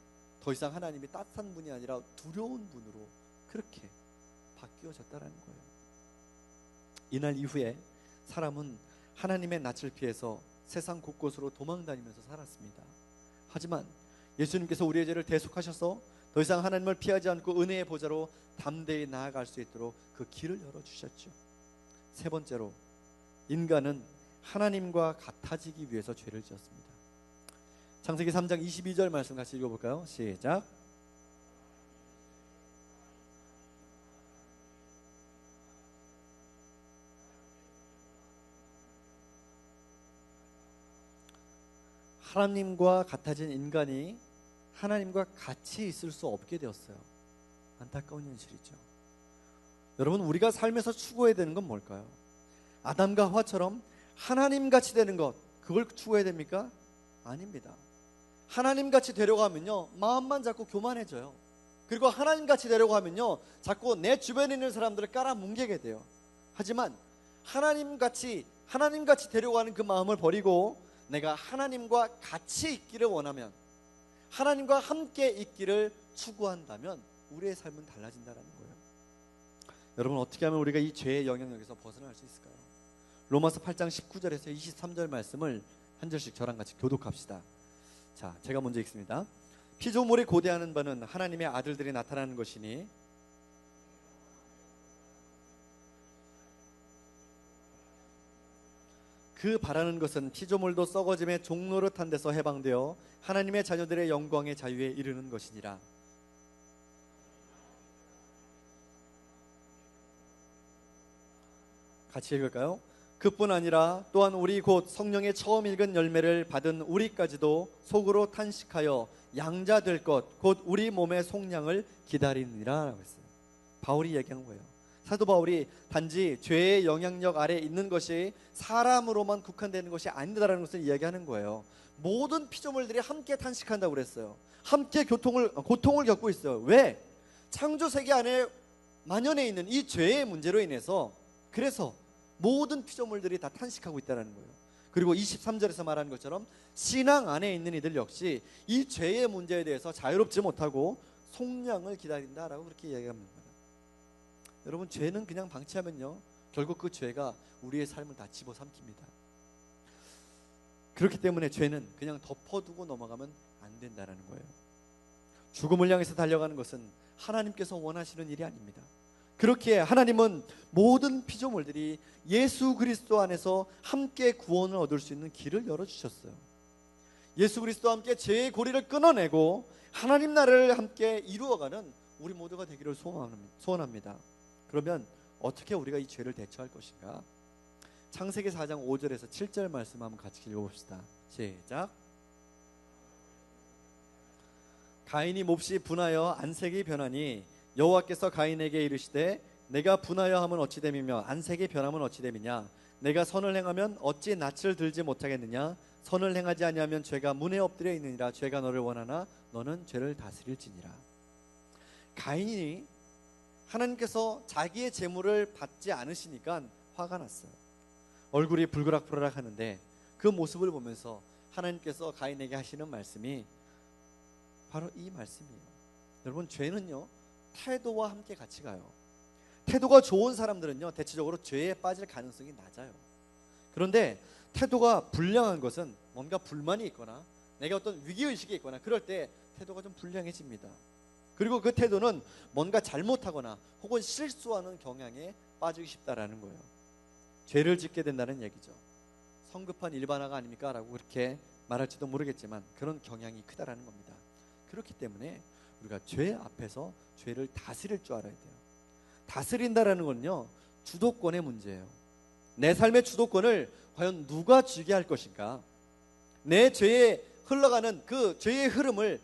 더 이상 하나님이 따뜻한 분이 아니라 두려운 분으로 그렇게 바뀌어졌다라는 거예요. 이날 이후에 사람은 하나님의 낯을 피해서 세상 곳곳으로 도망다니면서 살았습니다. 하지만 예수님께서 우리의 죄를 대속하셔서 더 이상 하나님을 피하지 않고 은혜의 보좌로 담대히 나아갈 수 있도록 그 길을 열어주셨죠. 세 번째로, 인간은 하나님과 같아지기 위해서 죄를 지었습니다. 창세기 3장 22절 말씀 같이 읽어볼까요? 시작. 하나님과 같아진 인간이 하나님과 같이 있을 수 없게 되었어요. 안타까운 현실이죠. 여러분, 우리가 삶에서 추구해야 되는 건 뭘까요? 아담과 하와처럼 하나님같이 되는 것, 그걸 추구해야 됩니까? 아닙니다. 하나님같이 되려고 하면요, 마음만 자꾸 교만해져요. 그리고 하나님같이 되려고 하면요, 자꾸 내 주변에 있는 사람들을 깔아뭉개게 돼요. 하지만 하나님같이 되려고 하는 그 마음을 버리고 내가 하나님과 같이 있기를 원하면, 하나님과 함께 있기를 추구한다면 우리의 삶은 달라진다는 거예요. 여러분, 어떻게 하면 우리가 이 죄의 영향력에서 벗어날 수 있을까요? 로마서 8장 19절에서 23절 말씀을 한 절씩 저랑 같이 교독합시다. 자, 제가 먼저 읽습니다. 피조물이 고대하는 바는 하나님의 아들들이 나타나는 것이니 그 바라는 것은 피조물도 썩어짐의 종노릇한 데서 해방되어 하나님의 자녀들의 영광의 자유에 이르는 것이니라. 같이 읽을까요? 그뿐 아니라 또한 우리 곧 성령의 처음 읽은 열매를 받은 우리까지도 속으로 탄식하여 양자 될 것 곧 우리 몸의 속량을 기다리느니라 라고 했어요. 바울이 얘기한 거예요. 사도 바울이 단지 죄의 영향력 아래 있는 것이 사람으로만 국한되는 것이 아니다라는 것을 이야기하는 거예요. 모든 피조물들이 함께 탄식한다고 그랬어요. 함께 고통을 겪고 있어요. 왜? 창조 세계 안에 만연해 있는 이 죄의 문제로 인해서, 그래서 모든 피조물들이 다 탄식하고 있다는 거예요. 그리고 23절에서 말하는 것처럼 신앙 안에 있는 이들 역시 이 죄의 문제에 대해서 자유롭지 못하고 속량을 기다린다라고 그렇게 이야기합니다. 여러분, 죄는 그냥 방치하면요, 결국 그 죄가 우리의 삶을 다 집어삼킵니다. 그렇기 때문에 죄는 그냥 덮어두고 넘어가면 안 된다는 거예요. 죽음을 향해서 달려가는 것은 하나님께서 원하시는 일이 아닙니다. 그렇게 하나님은 모든 피조물들이 예수 그리스도 안에서 함께 구원을 얻을 수 있는 길을 열어주셨어요. 예수 그리스도와 함께 죄의 고리를 끊어내고 하나님 나라를 함께 이루어가는 우리 모두가 되기를 소원합니다. 그러면 어떻게 우리가 이 죄를 대처할 것인가? 창세기 4장 5절에서 7절 말씀 한번 같이 읽어봅시다. 시작. 가인이 몹시 분하여 안색이 변하니 여호와께서 가인에게 이르시되 내가 분하여 함은 어찌 됨이며 안색이 변함은 어찌 됨이냐? 내가 선을 행하면 어찌 낯을 들지 못하겠느냐? 선을 행하지 아니하면 죄가 문에 엎드려 있느니라. 죄가 너를 원하나 너는 죄를 다스릴지니라. 가인이 하나님께서 자기의 재물을 받지 않으시니까 화가 났어요. 얼굴이 불그락불락 하는데 그 모습을 보면서 하나님께서 가인에게 하시는 말씀이 바로 이 말씀이에요. 여러분, 죄는요, 태도와 함께 같이 가요. 태도가 좋은 사람들은요, 대체적으로 죄에 빠질 가능성이 낮아요. 그런데 태도가 불량한 것은 뭔가 불만이 있거나 내가 어떤 위기의식이 있거나 그럴 때 태도가 좀 불량해집니다. 그리고 그 태도는 뭔가 잘못하거나 혹은 실수하는 경향에 빠지기 쉽다라는 거예요. 죄를 짓게 된다는 얘기죠. 성급한 일반화가 아닙니까? 라고 그렇게 말할지도 모르겠지만 그런 경향이 크다라는 겁니다. 그렇기 때문에 우리가 죄 앞에서 죄를 다스릴 줄 알아야 돼요. 다스린다라는 건요, 주도권의 문제예요. 내 삶의 주도권을 과연 누가 쥐게 할 것인가? 내 죄에 흘러가는 그 죄의 흐름을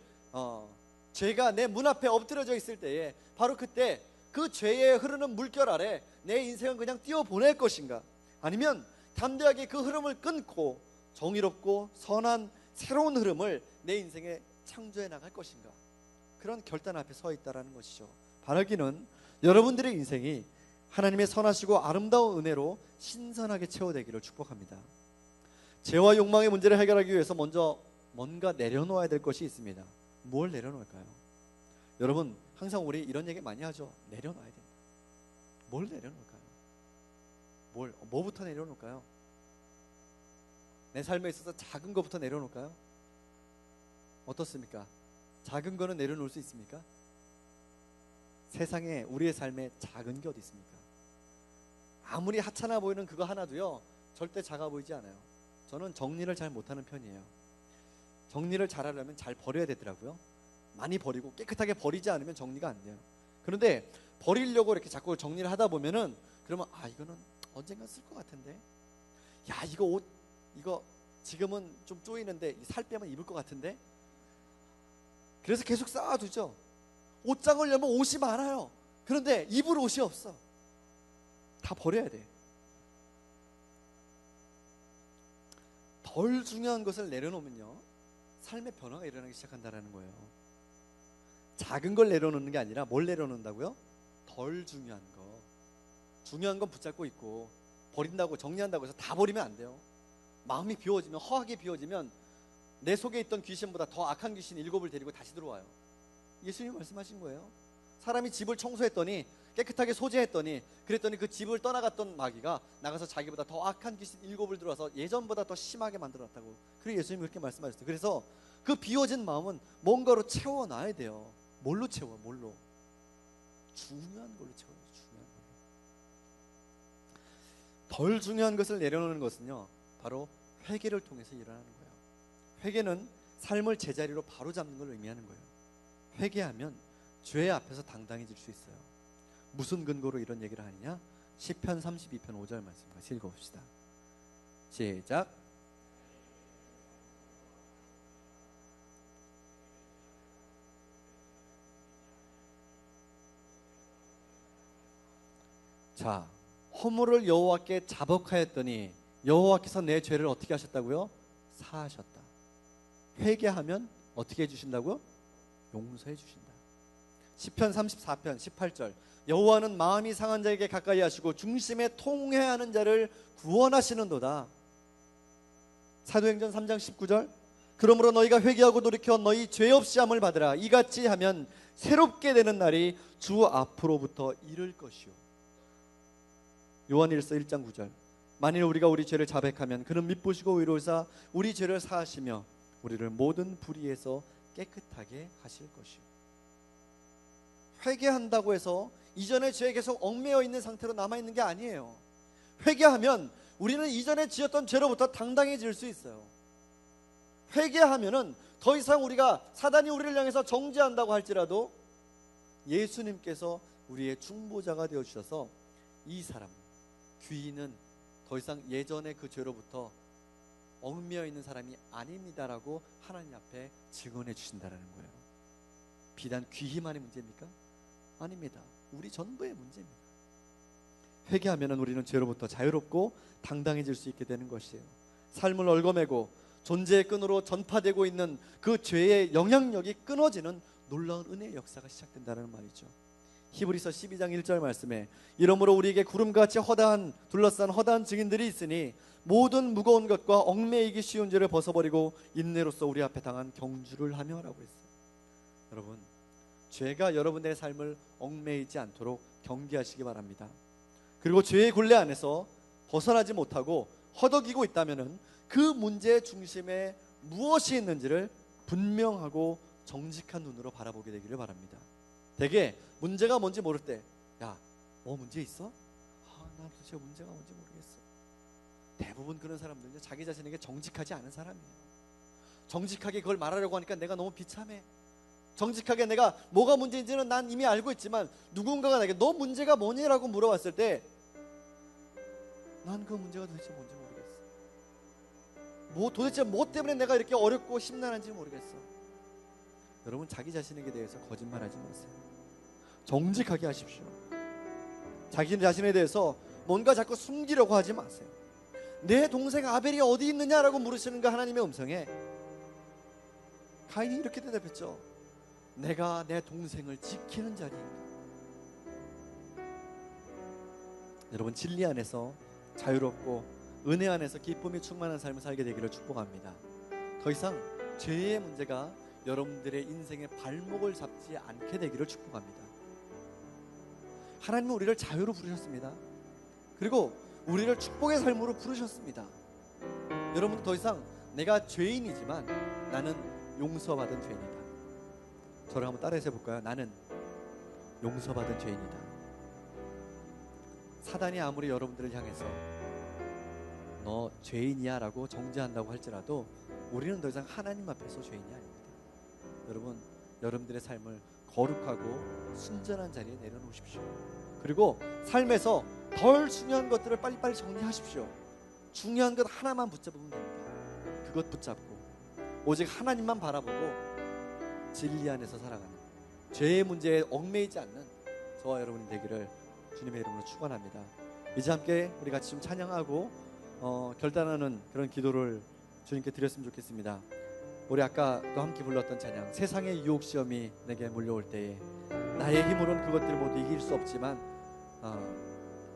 죄가 내 문 앞에 엎드려져 있을 때에 바로 그때 그 죄에 흐르는 물결 아래 내 인생은 그냥 뛰어보낼 것인가? 아니면 담대하게 그 흐름을 끊고 정의롭고 선한 새로운 흐름을 내 인생에 창조해 나갈 것인가? 그런 결단 앞에 서 있다라는 것이죠. 바라기는 여러분들의 인생이 하나님의 선하시고 아름다운 은혜로 신선하게 채워되기를 축복합니다. 죄와 욕망의 문제를 해결하기 위해서 먼저 뭔가 내려놓아야 될 것이 있습니다. 뭘 내려놓을까요? 여러분, 항상 우리 이런 얘기 많이 하죠. 내려놔야 된다. 뭘 내려놓을까요? 뭐부터 내려놓을까요? 내 삶에 있어서 작은 것부터 내려놓을까요? 어떻습니까? 작은 거는 내려놓을 수 있습니까? 세상에 우리의 삶에 작은 게 어디 있습니까? 아무리 하찮아 보이는 그거 하나도요, 절대 작아 보이지 않아요. 저는 정리를 잘 못하는 편이에요. 정리를 잘하려면 잘 버려야 되더라고요. 많이 버리고 깨끗하게 버리지 않으면 정리가 안 돼요. 그런데 버리려고 이렇게 자꾸 정리를 하다 보면은 그러면 이거는 언젠가 쓸 것 같은데, 야 이거 옷 이거 지금은 좀 쪼이는데 살 빼면 입을 것 같은데, 그래서 계속 쌓아두죠. 옷장을 열면 옷이 많아요. 그런데 입을 옷이 없어. 다 버려야 돼. 덜 중요한 것을 내려놓으면요, 삶의 변화가 일어나기 시작한다는 거예요. 작은 걸 내려놓는 게 아니라 뭘 내려놓는다고요? 덜 중요한 거. 중요한 건 붙잡고 있고, 버린다고 정리한다고 해서 다 버리면 안 돼요. 마음이 비워지면, 허하게 비워지면 내 속에 있던 귀신보다 더 악한 귀신 7을 데리고 다시 들어와요. 예수님이 말씀하신 거예요. 사람이 집을 청소했더니, 깨끗하게 소재했더니, 그랬더니 그 집을 떠나갔던 마귀가 나가서 자기보다 더 악한 귀신 7을 들어와서 예전보다 더 심하게 만들었다고. 그리고 예수님이 그렇게 말씀하셨어요. 그래서 그 비워진 마음은 뭔가로 채워놔야 돼요. 뭘로 채워? 뭘로? 중요한 걸로 채워요. 중요한 걸로. 덜 중요한 것을 내려놓는 것은요, 바로 회개를 통해서 일어나는 거예요. 회개는 삶을 제자리로 바로 잡는 걸 의미하는 거예요. 회개하면 죄 앞에서 당당해질 수 있어요. 무슨 근거로 이런 얘기를 하느냐? 시편 32편 5절 말씀 같이 읽어봅시다. 시작. 자, 허물을 여호와께 자복하였더니 여호와께서 내 죄를 어떻게 하셨다고요? 사하셨다. 회개하면 어떻게 해주신다고요? 용서해 주신다. 시편 34편 18절, 여호와는 마음이 상한 자에게 가까이 하시고 중심에 통회하는 자를 구원하시는도다. 사도행전 3장 19절, 그러므로 너희가 회개하고 돌이켜 너희 죄 없이 함을 받으라. 이같이 하면 새롭게 되는 날이 주 앞으로부터 이를 것이요. 요한일서 1장 9절, 만일 우리가 우리 죄를 자백하면 그는 미쁘시고 의로우사 우리 죄를 사하시며 우리를 모든 불의에서 깨끗하게 하실 것이요. 회개한다고 해서 이전의 죄에 계속 얽매여 있는 상태로 남아있는 게 아니에요. 회개하면 우리는 이전에 지었던 죄로부터 당당해질 수 있어요. 회개하면은 더 이상 우리가, 사단이 우리를 향해서 정죄한다고 할지라도 예수님께서 우리의 중보자가 되어주셔서 이 사람, 귀인은 더 이상 예전의 그 죄로부터 얽매여 있는 사람이 아닙니다라고 하나님 앞에 증언해 주신다는 거예요. 비단 귀희만의 문제입니까? 아닙니다. 우리 전부의 문제입니다. 회개하면 우리는 죄로부터 자유롭고 당당해질 수 있게 되는 것이에요. 삶을 얽어매고 존재의 끈으로 전파되고 있는 그 죄의 영향력이 끊어지는 놀라운 은혜의 역사가 시작된다는 말이죠. 히브리서 12장 1절 말씀에, 이러므로 우리에게 구름같이 둘러싼 허다한 증인들이 있으니 모든 무거운 것과 얽매이기 쉬운 죄를 벗어버리고 인내로써 우리 앞에 당한 경주를 하며 라고 했어요. 여러분, 죄가 여러분의 삶을 얽매이지 않도록 경계하시기 바랍니다. 그리고 죄의 굴레 안에서 벗어나지 못하고 허덕이고 있다면 그 문제의 중심에 무엇이 있는지를 분명하고 정직한 눈으로 바라보게 되기를 바랍니다. 대개 문제가 뭔지 모를 때, 야, 뭐 문제 있어? 나 도대체 문제가 뭔지 모르겠어. 대부분 그런 사람들은요, 자기 자신에게 정직하지 않은 사람이에요. 정직하게 그걸 말하려고 하니까 내가 너무 비참해. 정직하게 내가 뭐가 문제인지는 난 이미 알고 있지만 누군가가 나에게 너 문제가 뭐니라고 물어봤을 때 난 그 문제가 도대체 뭔지 모르겠어. 도대체 뭐 때문에 내가 이렇게 어렵고 심란한지 모르겠어. 여러분, 자기 자신에게 대해서 거짓말하지 마세요. 정직하게 하십시오. 자기 자신에 대해서 뭔가 자꾸 숨기려고 하지 마세요. 내 동생 아벨이 어디 있느냐라고 물으시는 그 하나님의 음성에 가인이 이렇게 대답했죠. 내가 내 동생을 지키는 자리인가. 여러분, 진리 안에서 자유롭고 은혜 안에서 기쁨이 충만한 삶을 살게 되기를 축복합니다. 더 이상 죄의 문제가 여러분들의 인생의 발목을 잡지 않게 되기를 축복합니다. 하나님은 우리를 자유로 부르셨습니다. 그리고 우리를 축복의 삶으로 부르셨습니다. 여러분, 더 이상 내가 죄인이지만 나는 용서받은 죄인이다. 저를 한번 따라해서 해볼까요? 나는 용서받은 죄인이다. 사단이 아무리 여러분들을 향해서 너 죄인이야 라고 정죄한다고 할지라도 우리는 더 이상 하나님 앞에서 죄인이 아닙니다. 여러분, 여러분들의 삶을 거룩하고 순전한 자리에 내려놓으십시오. 그리고 삶에서 덜 중요한 것들을 빨리빨리 정리하십시오. 중요한 것 하나만 붙잡으면 됩니다. 그것 붙잡고 오직 하나님만 바라보고 진리 안에서 살아가는, 죄의 문제에 얽매이지 않는 저와 여러분이 되기를 주님의 이름으로 축원합니다. 이제 함께 우리 같이 좀 찬양하고 결단하는 그런 기도를 주님께 드렸으면 좋겠습니다. 우리 아까도 함께 불렀던 찬양, 세상의 유혹 시험이 내게 몰려올 때에 나의 힘으로는 그것들을 모두 이길 수 없지만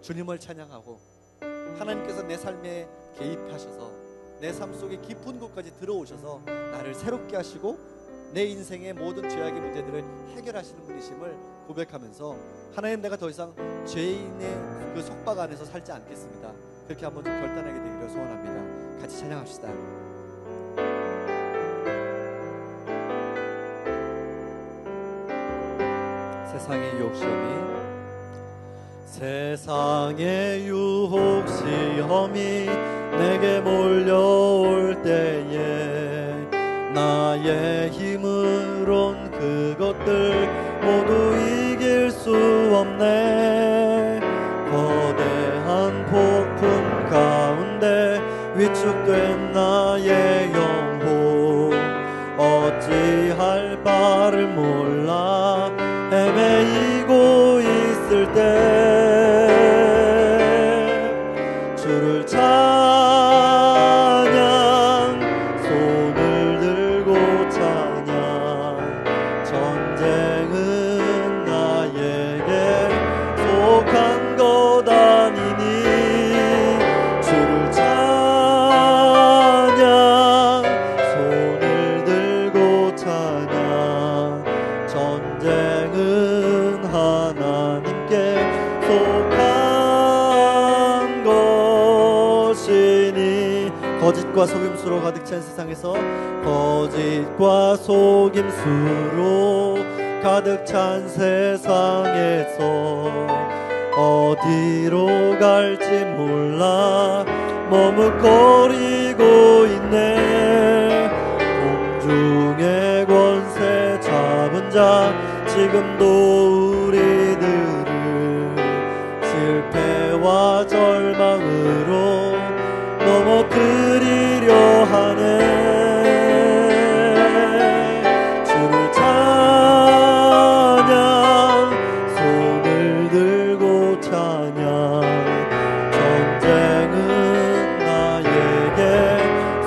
주님을 찬양하고 하나님께서 내 삶에 개입하셔서 내 삶 속에 깊은 곳까지 들어오셔서 나를 새롭게 하시고 내 인생의 모든 죄악의 문제들을 해결하시는 분이심을 고백하면서 하나님, 내가 더 이상 죄인의 그 속박 안에서 살지 않겠습니다. 그렇게 한번 좀 결단하게 되기를 소원합니다. 같이 찬양합시다. 세상의 유혹 시험이, 세상의 유혹 시험이 내게 몰려올 때에 나의 힘으론 그것들 모두 이길 수 없네. 거대한 폭풍 가운데 위축된 나의 영혼, 어찌할 바를 몰라 헤매이고 있을 때 주를 찬양, 손을 들고 찬양. 전쟁은 나에게 속한 것 아니니 주를 찬양, 손을 들고 찬양. 전쟁은 하나님께 속한 것이니. 거짓과 속임수로 가득 찬 세상에서, 거짓과 속임수로 가득 찬 세상에서 어디로 갈지 몰라 머뭇거리고 있네. 공중의 권세 잡은 자 지금도 우리들을 실패와 절망으로 넘어뜨리려 하네. 주를 찬양, 손을 들고 찬양. 전쟁은 나에게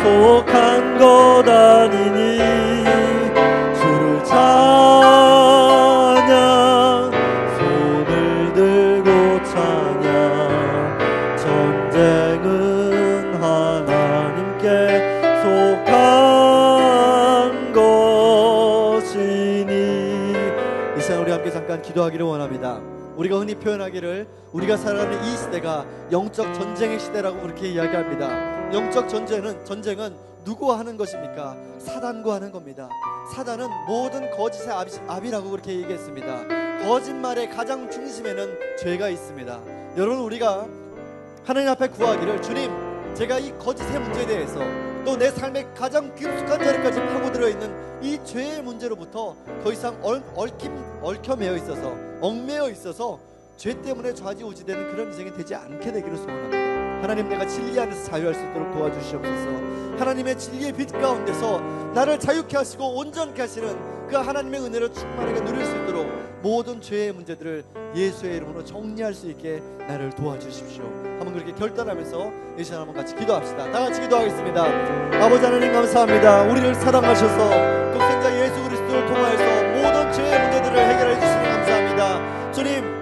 속한 것 아니니 주를 찬양, 손을 들고 찬양. 전쟁은 하나님께 속한 것이니. 이 시간 우리 함께 잠깐 기도하기를 원합니다. 우리가 흔히 표현하기를 우리가 살아가는 이 시대가 영적 전쟁의 시대라고 그렇게 이야기합니다. 영적 전쟁은 누구와 하는 것입니까? 사단과 하는 겁니다. 사단은 모든 거짓의 아비라고 그렇게 얘기했습니다. 거짓말의 가장 중심에는 죄가 있습니다. 여러분, 우리가 하나님 앞에 구하기를, 주님, 제가 이 거짓의 문제에 대해서 또 내 삶의 가장 깊숙한 자리까지 파고들어 있는 이 죄의 문제로부터 더 이상 얽혀매어 있어서 얽매여 있어서 죄 때문에 좌지우지되는 그런 인생이 되지 않게 되기를 소원합니다. 하나님, 내가 진리 안에서 자유할 수 있도록 도와주시옵소서. 하나님의 진리의 빛 가운데서 나를 자유케 하시고 온전케 하시는 그 하나님의 은혜를 충만하게 누릴 수 있도록 모든 죄의 문제들을 예수의 이름으로 정리할 수 있게 나를 도와주십시오. 한번 그렇게 결단하면서 이 시간 한번 같이 기도합시다. 다 같이 기도하겠습니다. 아버지 하나님, 감사합니다. 우리를 사랑하셔서 독생자 예수 그리스도를 통하여서 모든 죄의 문제들을 해결해 주시니 감사합니다. 주님,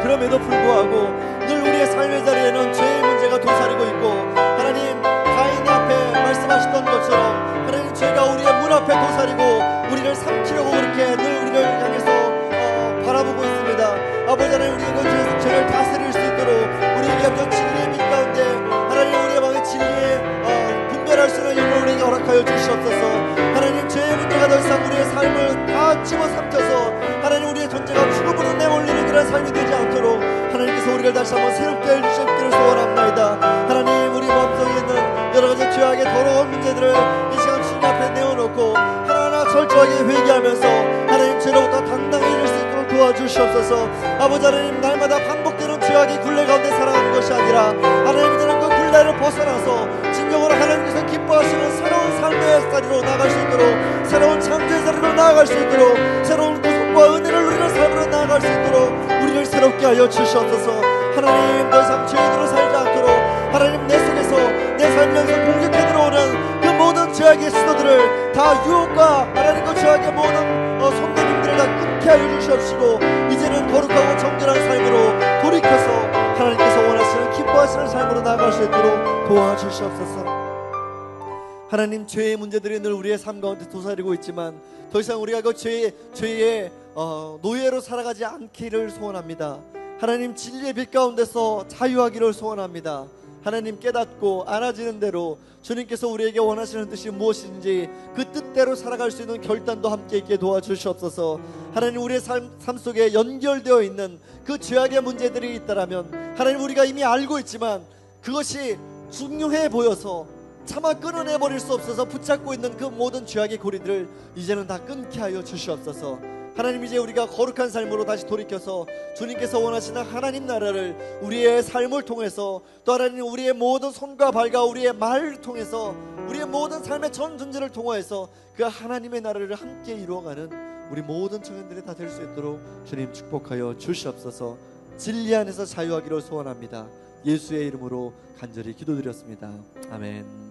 그럼에도 불구하고 늘 우리의 삶의 자리에는 죄의 문제가 도사리고 있고, 하나님, 가인의 앞에 말씀하셨던 것처럼 하나님, 죄가 우리의 문 앞에 도사리고 우리를 삼키려고 그렇게 늘 우리를 향해서 바라보고 있습니다. 아버지 하나님, 우리가 그 죄를 다스릴 수 있도록 우리에게 없던 진리의 빛 가운데 하나님, 우리의 마음의 진리에 분별할 수 있는 영을 우리에게 허락하여 주시옵소서. 하나님, 죄의 문제가 더 이상 우리의 삶을 다 집어삼켜서 하나님, 우리의 존재가 죽음으로 내몰리는 그런 삶이 되지 않도록 하나님께서 우리를 다시 한번 새롭게 해주시기를 소원합니다. 하나님, 우리 마음속에 있는 여러가지 죄악의 더러운 문제들을 이 시간 주님 앞에 내어놓고 하나하나 철저하게 회개하면서 하나님, 죄로부터 당당히 이룰 수 있도록 도와주시옵소서. 아버지 하나님, 날마다 반복되는 죄악의 굴레 가운데 살아가는 것이 아니라 하나님, 이제는 그 굴레를 벗어나서 진정으로 하나님께서 기뻐하시는 새로운 삶의 자리로 나아갈 수 있도록, 새로운 창조의 자리로 나아갈 수 있도록, 새로운 구속과 은혜를 누리는 삶으로 나아갈 수 있도록 우리를 새롭게 하여 주시옵소서. 하나님, 더 이상 죄인으로 살지 않도록 하나님, 내 속에서 내 삶에서 공격해 들어오는 그 모든 죄악의 시도들을 다 유혹과 하나님, 그 죄악의 모든 손님들을 다 끊게 하여 주시옵시고, 이제는 거룩하고 정결한 삶으로 돌이켜서 하나님께서 원하시는 기뻐하시는 삶으로 나아갈 수 있도록 도와주시옵소서. 하나님, 죄의 문제들이 늘 우리의 삶 가운데 도사리고 있지만 더 이상 우리가 그 죄의 노예로 살아가지 않기를 소원합니다. 하나님, 진리의 빛 가운데서 자유하기를 소원합니다. 하나님, 깨닫고 알아지는 대로 주님께서 우리에게 원하시는 뜻이 무엇인지 그 뜻대로 살아갈 수 있는 결단도 함께 있게 도와주시옵소서. 하나님, 우리의 삶 속에 연결되어 있는 그 죄악의 문제들이 있다라면 하나님, 우리가 이미 알고 있지만 그것이 중요해 보여서 차마 끊어내버릴 수 없어서 붙잡고 있는 그 모든 죄악의 고리들을 이제는 다 끊게 하여 주시옵소서. 하나님, 이제 우리가 거룩한 삶으로 다시 돌이켜서 주님께서 원하시는 하나님 나라를 우리의 삶을 통해서, 또 하나님, 우리의 모든 손과 발과 우리의 말을 통해서, 우리의 모든 삶의 전 존재를 통하여서 그 하나님의 나라를 함께 이루어가는 우리 모든 청년들이 다 될 수 있도록 주님 축복하여 주시옵소서. 진리 안에서 자유하기를 소원합니다. 예수의 이름으로 간절히 기도드렸습니다. 아멘.